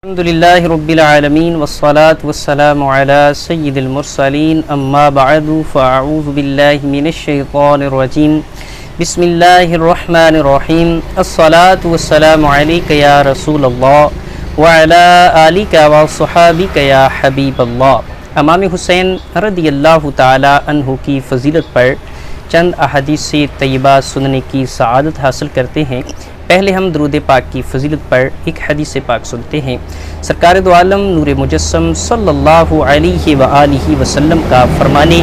अल्हम्दुलिल्लाहि रब्बिल आलमीन वस्सलातु वस्सलामु अला सय्यिदिल मुरसलीन अम्मा बअदु फ़अऊज़ु बिल्लाहि मिनश शैतानिर रजीम बिस्मिल्लाहिर रहमानिर रहीम अस्सलातु वस्सलामु अलैका या रसूलल्लाह व अला आलिका व अस्हाबिका या हबीबल्लाह। इमाम हुसैन रदियल्लाहु ताला अन्हु की फ़ज़ीलत पर चंद अहादीस तय्यबा सुनने की सआदत हासिल करते हैं। पहले हम दुरूद पाक की फ़ज़ीलत पर एक हदीस पाक सुनते हैं। सरकार दो आलम नूर मुजस्सम सल्लल्लाहु अलैहि व आलिहि वसल्लम का फरमाने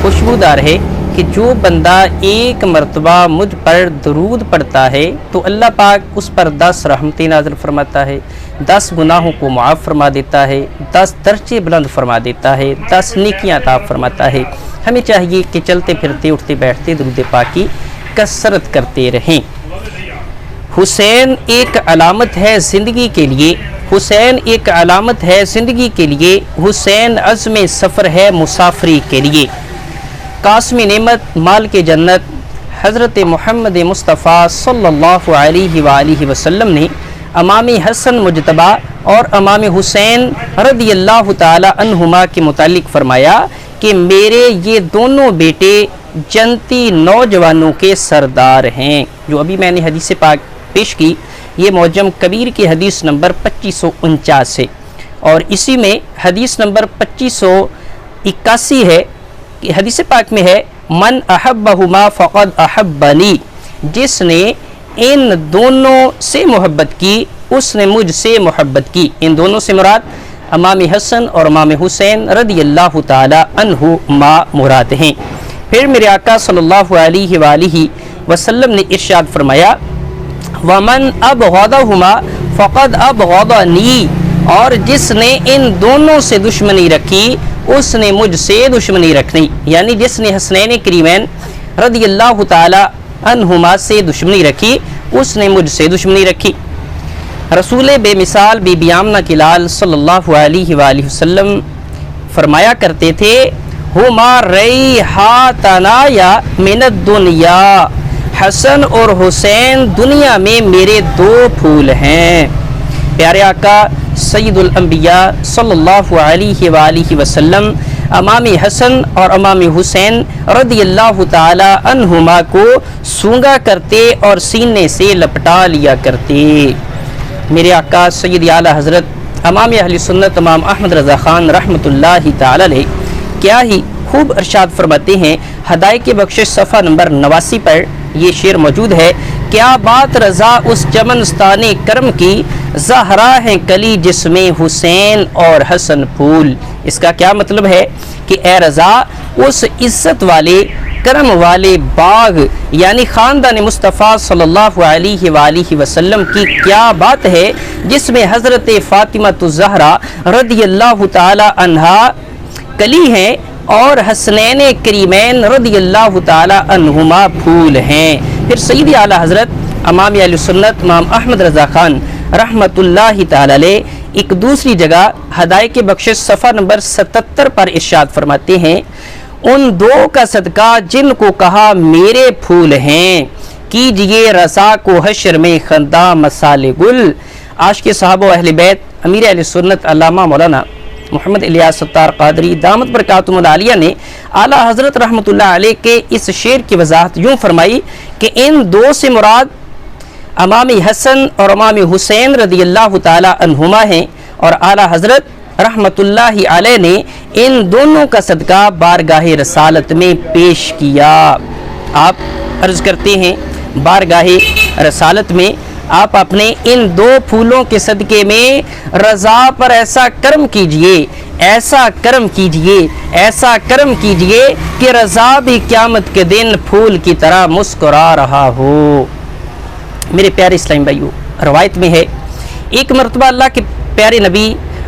खुशबूदार है कि जो बंदा एक मरतबा मुझ पर दरूद पढ़ता है तो अल्लाह पाक उस पर 10 रहमतें नाज़िल फरमाता है, 10 गुनाहों को मुआफ़ फरमा देता है, 10 दर्जे बुलंद फरमा देता है, 10 नेकियां अता फरमाता है। हमें चाहिए कि चलते फिरते उठते बैठते दरूद पाक की कसरत करते रहें। हुसैन एक अलामत है ज़िंदगी के लिए, हुसैन एक अलामत है ज़िंदगी के लिए, हुसैन अज़्म सफ़र है मुसाफरी के लिए। कास्मी नेमत माल के जन्नत हज़रत मोहम्मद मुस्तफ़ा सल्लल्लाहु अलैहि वालिहि वसल्लम ने इमाम हसन मुजतबा और इमाम हुसैन रदियल्लाहु ताला अन्हुमा के मुतालिक फ़रमाया कि मेरे ये दोनों बेटे जन्नती नौजवानों के सरदार हैं। जो अभी मैंने हदीस पाक पेश की ये मौजम कबीर की हदीस नंबर 2549 है और इसी में हदीस नंबर 2581 है कि हदीस पाक में है मन अहब्बहुमा फ़क़द अहब्बनी, जिसने इन दोनों से मोहब्बत की उसने मुझसे मोहब्बत की। इन दोनों से मुराद इमाम हसन और इमाम हुसैन रदियल्लाहु ताला अन्हुमा मुराद हैं। फिर मेरे आका सल्लल्लाहु अलैहि वसल्लम ने इरशाद फरमाया वमन अबग़दहुमा फ़क़द अबग़दनी, और जिसने इन दोनों से दुश्मनी रखी उसने मुझसे दुश्मनी रखनी। यानी जिसने हसनैन करीमैन रदियल्लाहु ताला अन्हुमा से दुश्मनी रखी उसने मुझसे दुश्मनी रखी। रसूल बेमिसाल बीबी आमना के लाल सल्लल्लाहु अलैहि वसल्लम फरमाया करते थे हुमा रैहातनाया मिनद दुनिया, हसन और हुसैन दुनिया में मेरे 2 फूल हैं। प्यारे आका सय्यदुल अंबिया सल्लल्लाहु अलैहि वसल्लम इमाम हसन और इमाम हुसैन रदियल्लाहु ताला अन्हुमा को सूंघा करते और सीने से लपटा लिया करते। मेरे आका सय्यद आला हज़रत इमाम अहले सुन्नत इमाम अहमद रज़ा ख़ान रहमतुल्लाहि ताला अलैह क्या ही खूब इरशाद फरमाते हैं। हदायत के बख्शिश सफ़ा नंबर 89 पर ये शेर मौजूद है। क्या बात रज़ा उस चमनस्ताने करम की, ज़हरा है कली जिसमें हुसैन और हसन फूल। इसका क्या मतलब है कि ए रज़ा उस इज़्ज़त वाले करम वाले बाग यानी ख़ानदान मुस्तफ़ा सल्लल्लाहु अलैहि वसल्लम की क्या बात है जिसमें हज़रत फ़ातिमा ज़हरा रदियल्लाहु ताला अन्हा कली हैं और हसनैन करीमैन रदियल्लाहु ताला अन्हुमा फूल हैं। फिर सय्यद आला हज़रत इमाम अहले सुन्नत इमाम अहमद रज़ा ख़ान रहमतुल्लाहि ताला अलैह एक दूसरी जगह हदायत के बख्शिश सफ़ा नंबर 77 पर इरशाद फरमाते हैं उन 2 का सदका जिनको कहा मेरे फूल हैं, कीजिए रज़ा को हश्र में खंदा मसाले गुल। आशिक़ सहाबा व अहले बैत अमीर अहले सुन्नत अल्लामा मौलाना मोहम्मद इलियास सत्तार क़ादरी दामत बरकातुहुल आलिया ने आला हज़रत रहमतुल्लाह अलैह के इस शेर की वजाहत यूँ फरमाई कि इन 2 से मुराद इमाम हसन और इमाम हुसैन रदियल्लाहु ताला अन्हुमा हैं और आला हज़रत रहमतुल्लाहि अलैह ने इन दोनों का सदका बारगाहे रसालत में पेश किया। आप अर्ज़ करते हैं बारगाहे रसालत में आप अपने इन 2 फूलों के सदक़े में रज़ा पर ऐसा कर्म कीजिए, ऐसा कर्म कीजिए, ऐसा कर्म कीजिए कि रज़ा भी क़यामत के दिन फूल की तरह मुस्कुरा रहा हो। मेरे प्यारे इस्लामी भाइयों, रवायत में है एक मरतबा अल्लाह के प्यारे नबी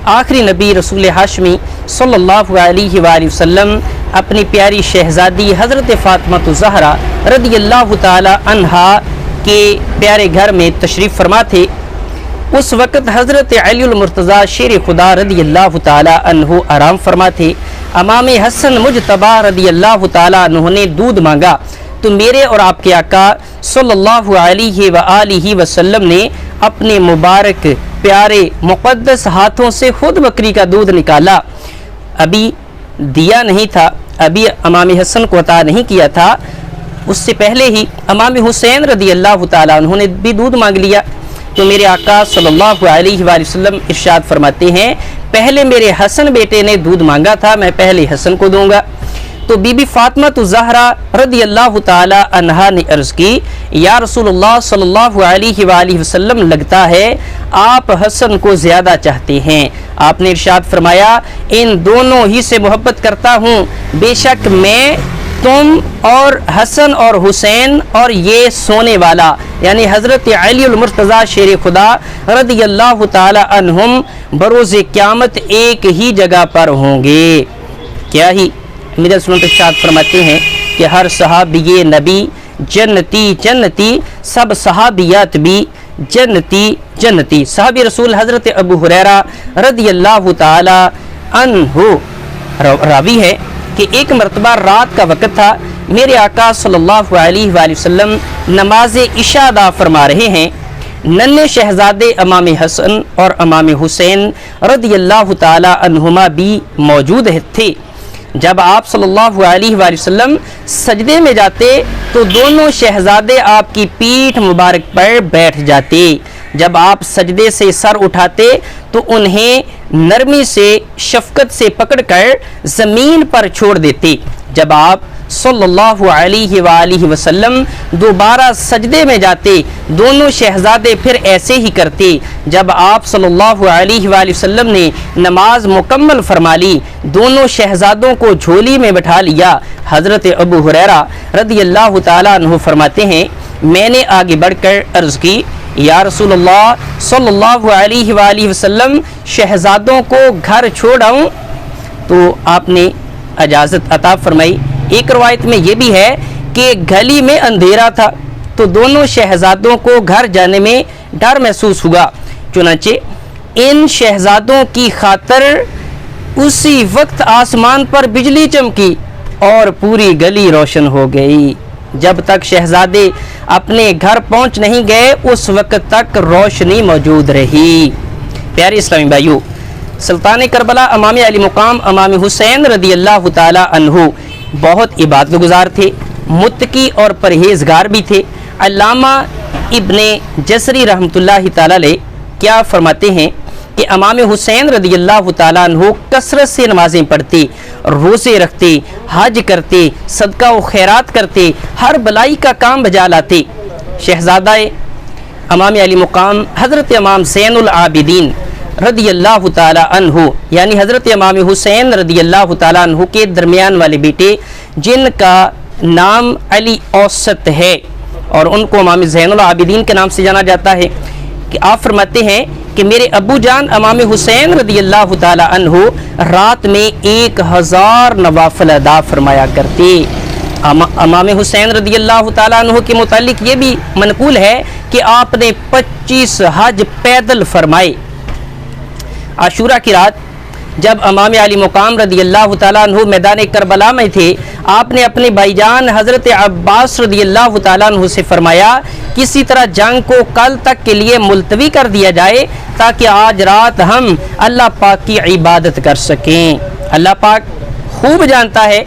आखिरी नबी रसूल हाशमी सल्लल्लाहु अलैहि वसल्लम अपनी प्यारी शहज़ादी हज़रत फ़ातिमा ज़हरा रदियल्लाहु ताला अन्हा के प्यारे घर में तशरीफ़ फरमा थे। उस वक़्त हज़रत अलीउल मुर्तज़ा शेर खुदा रदियल्लाहु ताला अन्हु आराम फरमा थे। इमाम हसन मुजतबा रदियल्लाहु ताला अन्हु ने दूध मांगा तो मेरे और आपके आका सल्लल्लाहु अलैहि वसल्लम ने अपने मुबारक प्यारे मुक़द्दस हाथों से खुद बकरी का दूध निकाला। अभी दिया नहीं था, अभी इमाम हसन को अता नहीं किया था, उससे पहले ही इमाम हुसैन रदी अल्लाह ताला अन्हु ने भी दूध मांग लिया। तो मेरे आका सल्लल्लाहु अलैहि वसल्लम इरशाद फरमाते हैं, पहले मेरे हसन बेटे ने दूध मांगा था, मैं पहले हसन को दूंगा। तो बीबी फातिमा ज़हरा रदी अल्लाह ताला अन्हा ने अर्ज़ की, या रसूलुल्लाह सल्लल्लाहु अलैहि वसल्लम, लगता है आप हसन को ज़्यादा चाहते हैं। आपने इरशाद फरमाया, इन दोनों ही से मोहब्बत करता हूँ, बेशक मैं, तुम और हसन और हुसैन और ये सोने वाला यानी हज़रत अली अल मुर्तज़ा शेर खुदा रदी अल्लाह ताला अन्हुम बरोज़ क़यामत एक ही जगह पर होंगे। क्या ही मेरे सुनत इरशाद फरमाते हैं कि हर सहाबी नबी जन्नती जन्नती, सब सहाबियात भी जन्नती जन्नती। सहाबी रसूल हज़रत अबू हुरैरा रदी अल्लाह ताला अन्हु रावी है कि एक मरतबा रात का वक़्त था, मेरे आका सल्लल्लाहु अलैहि वसल्लम नमाज इशा अदा फरमा रहे हैं। नन्हे शहजादे इमाम हसन और इमाम हुसैन रदी अल्लाह ताला अन्हुमा भी मौजूद थे। जब आप सल्लल्लाहु अलैहि वसल्लम सजदे में जाते तो दोनों शहजादे आपकी पीठ मुबारक पर बैठ जाते। जब आप सजदे से सर उठाते तो उन्हें नरमी से शफकत से पकड़कर ज़मीन पर छोड़ देते। जब आप सल्लल्लाहु अलैहि वसल्लम दोबारा सजदे में जाते, दोनों शहजादे फिर ऐसे ही करते। जब आप सल्लल्लाहु अलैहि वसल्लम ने नमाज मुकम्मल फरमा ली, दोनों शहजादों को झोली में बैठा लिया। हज़रत अबू हुरैरा रदी अल्लाह ताला अन्हु फरमाते हैं, मैंने आगे बढ़कर अर्ज़ की, या रसूलुल्लाह सल्लल्लाहु अलैहि वसल्लम, शहजादों को घर छोड़ आऊँ? तो आपने इजाज़त अता फरमाई। एक रवायत में ये भी है कि गली में अंधेरा था तो दोनों शहजादों को घर जाने में डर महसूस हुआ। चुनांचे इन शहजादों की खातर उसी वक्त आसमान पर बिजली चमकी और पूरी गली रोशन हो गई। जब तक शहजादे अपने घर पहुंच नहीं गए उस वक्त तक रोशनी मौजूद रही। प्यारे इस्लामी भाइयों, सुल्तान करबला इमाम अली मुकाम इमाम हुसैन रदी अल्लाह ताला अन्हु बहुत इबादत गुजार थे, मुत्तकी और परहेजगार भी थे। अल्लामा इब्ने जसरी रहमतुल्लाहि ताला अलैह क्या फरमाते हैं कि इमाम हुसैन रदी अल्लाह ताला अन्हु कसरत से नमाजें पढ़ते, रोज़े रखते, हज करते, सदका व खैरात करते, हर भलाई का काम बजा लाते। शहजादा इमाम अली मुकाम हज़रत इमाम ज़ैनुल आबिदीन रदी अल्लाह ताला अन्हु यानी हज़रत इमाम हुसैन रदी अल्लाह ताला अन्हु के दरमियान वाले बेटे, जिनका नाम अली औसत है और उनको इमाम ज़ैनुल आबिदीन के नाम से जाना जाता है, कि आप फरमाते हैं कि मेरे अब्बू जान इमाम हुसैन रदी अल्लाह ताला अन्हु रात में 1000 नवाफिल अदा फरमाया करते। इमाम हुसैन रदी अल्लाह ताला अन्हु के मुतालिक ये भी मनकूल है कि आपने 25 हज पैदल फरमाए। आशूरा की रात जब इमाम अली मुकाम रदी अल्लाह ताला अन्हु मैदान करबला में थे, आपने अपने भाईजान हज़रत अब्बास रदी अल्लाह ताला अन्हु से फरमाया, किसी तरह जंग को कल तक के लिए मुलतवी कर दिया जाए ताकि आज रात हम अल्लाह पाक की इबादत कर सकें। अल्लाह पाक खूब जानता है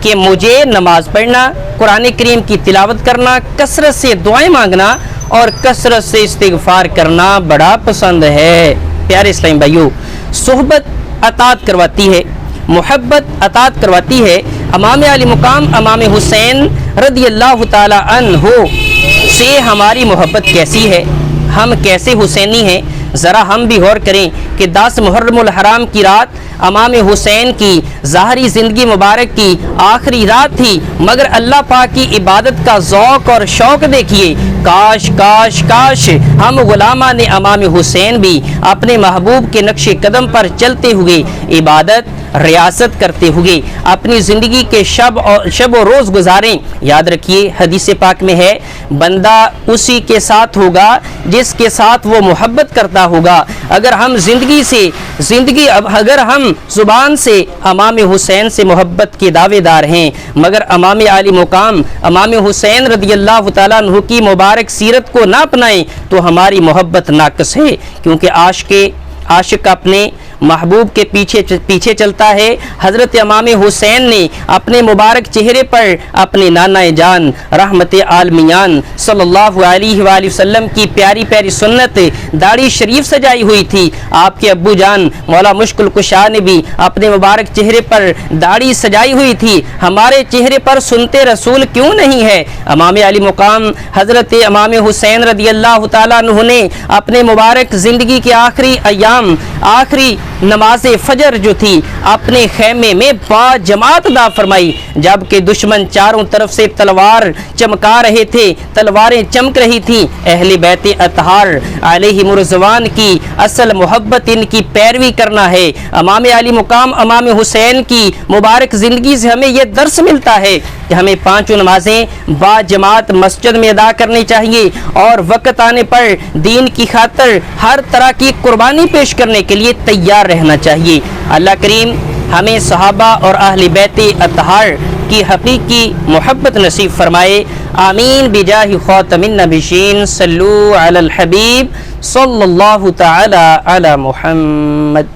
कि मुझे नमाज पढ़ना, कुरान करीम की तिलावत करना, कसरत से दुआएं मांगना और कसरत से इस्तिग़फ़ार करना बड़ा पसंद है। प्यारे इस्लामी भाइयों, सोहबत अतात करवाती है, मोहब्बत अतात करवाती है। इमाम अली मुकाम इमाम हुसैन रदी अल्लाह ताला अन्हु से हमारी मोहब्बत कैसी है, हम कैसे हुसैनी हैं। ज़रा हम भी गौर करें कि 10 मुहर्रमुल हराम की रात इमाम हुसैन की ज़ाहरी ज़िंदगी मुबारक की आखिरी रात थी, मगर अल्लाह पाक की इबादत का ज़ौक़ और शौक़ देखिए। काश काश काश हम गुलामा ने इमाम हुसैन भी अपने महबूब के नक्शे कदम पर चलते हुए इबादत रियासत करते हुए अपनी ज़िंदगी के शब और रोज़ गुजारें। याद रखिए हदीस पाक में है, बंदा उसी के साथ होगा जिसके साथ वो मोहब्बत करता होगा। अगर हम अगर हम ज़ुबान से इमाम हुसैन से मोहब्बत के दावेदार हैं, मगर इमाम आली मुकाम इमाम हुसैन रदियल्लाहु ताला अन्हु की मुबारक सीरत को ना अपनाएं तो हमारी मोहब्बत नाक़िस है। क्योंकि आशिक अपने महबूब के पीछे चलता है। हज़रत इमाम हुसैन ने अपने मुबारक चेहरे पर अपने नाना जान रहमत आलमियान सल्लल्लाहु अलैहि वसल्लम की प्यारी प्यारी सुन्नत दाढ़ी शरीफ सजाई हुई थी। आपके अब्बू जान मौला मुश्किल कुशा ने भी अपने मुबारक चेहरे पर दाढ़ी सजाई हुई थी। हमारे चेहरे पर सुनते रसूल क्यों नहीं है? इमाम अली मुकाम हज़रत इमाम हुसैन रदियल्लाहु ताला अन्हु ने अपने मुबारक ज़िंदगी के आखिरी अयाम, आखिरी नमाज फजर जो थी अपने खेमे में बाजमात अदा फरमाई, जबकि दुश्मन चारों तरफ से तलवार चमका रहे थे, तलवारें चमक रही थी। अहले बैत अतहार अलैहिमुर्रज़वान की असल मोहब्बत इनकी पैरवी करना है। इमाम अली मुकाम इमाम हुसैन की मुबारक ज़िंदगी से हमें यह दर्स मिलता है कि हमें पाँचों नमाजें बाजमात मस्जिद में अदा करनी चाहिए और वक़्त आने पर दीन की खातिर हर तरह की कुर्बानी पेश करने के लिए तैयार रहना चाहिए। अल्लाह करीम हमें सहाबा और अहले बैत अतहार की हकीकी मोहब्बत नसीब फरमाए। आमीन बिजाहि खातमिन नबिय्यीन सल्लु अलल हबीब सल्लल्लाहु तआला अला मुहम्मद।